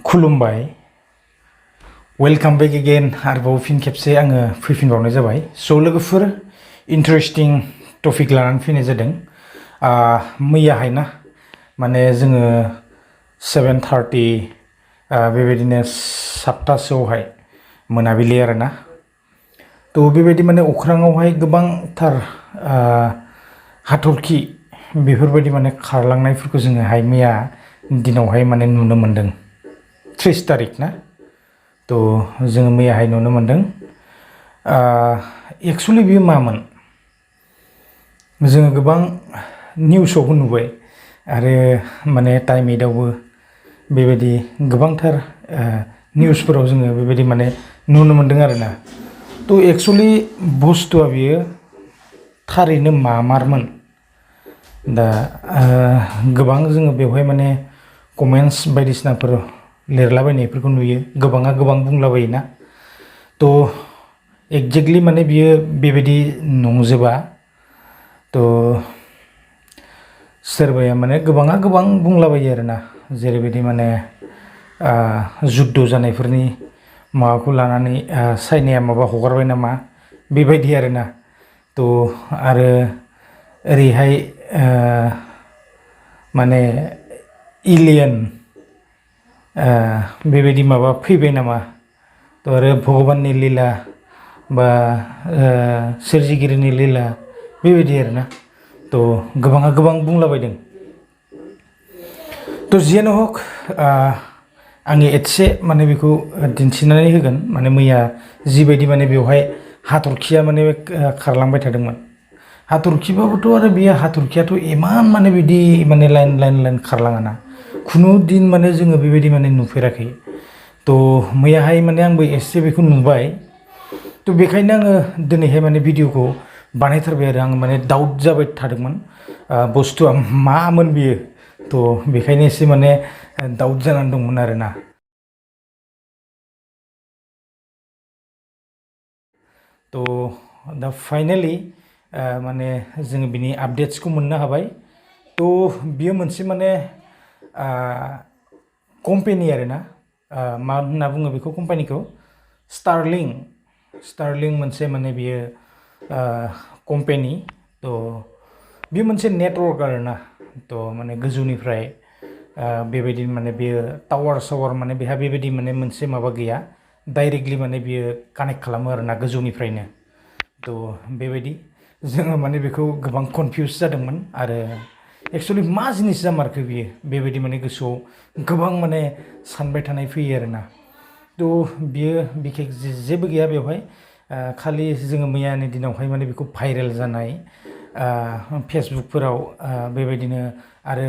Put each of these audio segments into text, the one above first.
खुलुमबाय welcome back again आरोबाव फिन खेबसे आङो फैफिनबावनाय जाबाय स' लोगोफोर इन्टारेस्टिं टपिक लानानै फैनाय जादों मैयाहाय ना माने जोङो 7:30 बेबायदिनो 7टासोआवहाय मोनाबिलि आरोना थ' बेबायदि माने अख्राङावहाय गोबांथार हाथरखि बेफोरबायदि माने खारलांनायफोरखौ जोङोहाय मैया दिनावहाय माने नुनो मोन्दों 30 तारिख ना तो जोङो मैयाहाय नुनो मोन्दों एक्सुवेलि बेयो मामोन जोङो गोबां निउसावबो नुबाय आरो माने टाइम एइटआवबो बेबायदि गोबांथार निउसफोराव जोङो बेबायदि माने नुनो मोन्दों आरोना तो एक्सुवेलि बुस्थुआ बियो थारैनो मामारमोन दा गोबां जोङो बेवहाय माने कमेन्ट्स बायदिसिनाफोर लिरलाबायनायफोरखौ नुयो गोबाङा गोबां बुंलाबायोना तो एक्जेक्टलि माने बियो बेबायदि नंजोबा तो सोरबाया माने गोबाङा गोबां बुंलाबायो आरोना जेरैबायदि माने जुद्ध जानायफोरनि माबाखौ लानानै चाइनाया माबा हगारबाय नामा बेबायदि आरोना तो आरो ओरैहाय माने एलियन बेबायदि माबा फैबाय नामा तो आरो भगबाननि लीला बा सोरजिगिरिनि लीला बेबायदि आरोना तो गोबाङा गोबां बुंलाबायदों तो जियानो हक आङो एसे माने बेखौ दिन्थिनानै होगोन माने मैया जिबायदि माने बेवहाय हाथरखिया माने खारलांबाय थादोंमोन हाथरखिबाबोथ' आरो बेयो हाथरखियाथ' इमान माने बिदि माने लाइन लाइन लाइन खारलाङाना खुनु दिन माने जोङो बेबायदि माने नुफेराखै तो मैयाहाय माने आंबो एसे बेखौ नुबाय तो बेखायनो आङो दिनैहाय माने भिडिअखौ बानायथारबाय आरो आं माने डाउट जाबाय थादोंमोन बुस्थुआ मामोन बियो तो बेखायनो एसे माने डाउट जानानै दंमोन आरोना तो दा फाइनालि माने जोङो बिनि आपडेट्सखौ मोननो हाबाय तो बियो मोनसे माने कम्पेनि आरोना मा होनना बुङो बेखौ कम्पानिखौ स्टारलिं मोनसे माने बियो कम्पेनि तो बियो मोनसे नेटवर्क आरोना तो माने गोजौनिफ्राय बेबायदि माने बियो टावार माने बेहा बेबायदि माने मोनसे माबा गैया डाइरेक्टलि माने बियो कानेक्ट खालामो आरोना गोजौनिफ्रायनो तो बेबायदि जोङो माने बेखौ गोबां कनफिउस जादोंमोन आरो एक्सुवेलि मा जिनिस जामारखो बियो बेबायदि माने गोसोआव गोबां माने सानबाय थानाय फैयो आरोना तो बियो बिखेख जेबो गैया बेवहाय खालि जोङो मैयानि दिनावहाय माने बेखौ भाइरेल जानाय फेसबुकफोराव बेबायदिनो आरो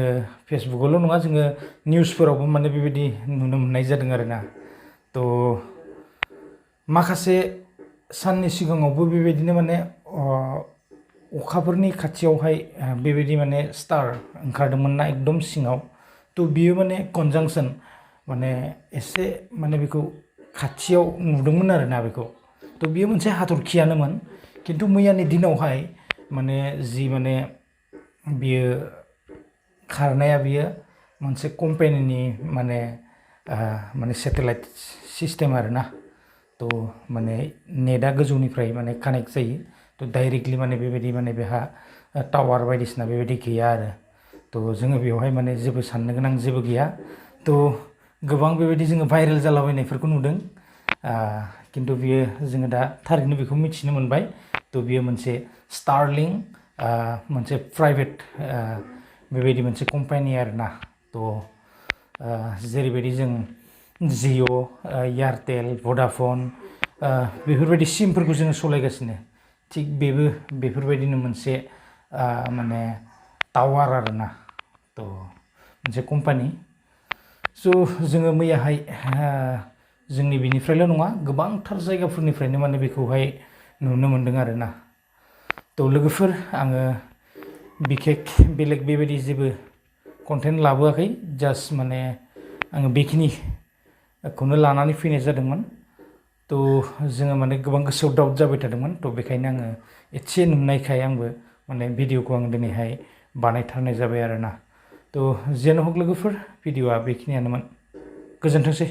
फेसबुकआवल' नङा जोङो निउसफोरावबो माने बेबायदि नुनो मोननाय जादों आरोना तो माखासे साननि सिगाङावबो बेबायदिनो माने अखाफोरनि खाथियावहाय बेबायदि माने स्टार ओंखारदोंमोन ना एकदम सिङाव तो बियो माने कनजांसन माने एसे माने बेखौ खाथियाव नुदोंमोन आरोना बेखौ तो बियो मोनसे हाथरखियानोमोन खिन्थु मैयानि दिनावहाय माने जि माने बियो खारनाया बियो मोनसे कम्पेनिनि माने सेटेलाइट सिस्टेम आरोना तो माने नेटआ गोजौनिफ्राय माने कानेक्ट जायो तो डाइरेक्टलि माने बेबायदि माने बेहा टावार बायदिसिना बेबायदि गैया आरो तो जोङो बेवहाय माने जेबो साननो गोनां जेबो गैया तो गोबां बेबायदि जोङो भाइरेल जालाबायनायफोरखौ नुदों खिन्थु बियो जोङो दा थारैनो बेखौ मिथिनो मोनबाय तो बियो मोनसे स्टारलिं मोनसे प्राइभेट बेबायदि मोनसे कम्पानि आरोना तो जेरैबायदि जों जिअ एयारटेल भडाफन बेफोरबायदि सिमफोरखौ जोङो सालायगासिनो थिग बेबो बेफोरबायदिनो मोनसे माने टावार आरोना तो मोनसे कम्पानि स' जोङो मैयाहाय जोंनि बेनिफ्रायल' नङा गोबांथार जायगाफोरनिफ्रायनो माने बेखौहाय नुनो मोन्दों आरोना तो लोगोफोर आङो बिखेख बेलेग बेबायदि जेबो कन्टेन्ट लाबोआखै जास्ट माने आङो बेखिनिखौनो लानानै फैनाय जादोंमोन तो जोङो माने गोबां गोसोआव डाउट जाबाय थादोंमोन तो बेखायनो आङो एसे नुनायखाय आंबो माने भिडिअखौ आं दिनैहाय बानायथारनाय जाबाय आरोना तो जियानो हक लोगोफोर भिडिअआ बेखिनियानोमोन गोजोनथोंसै।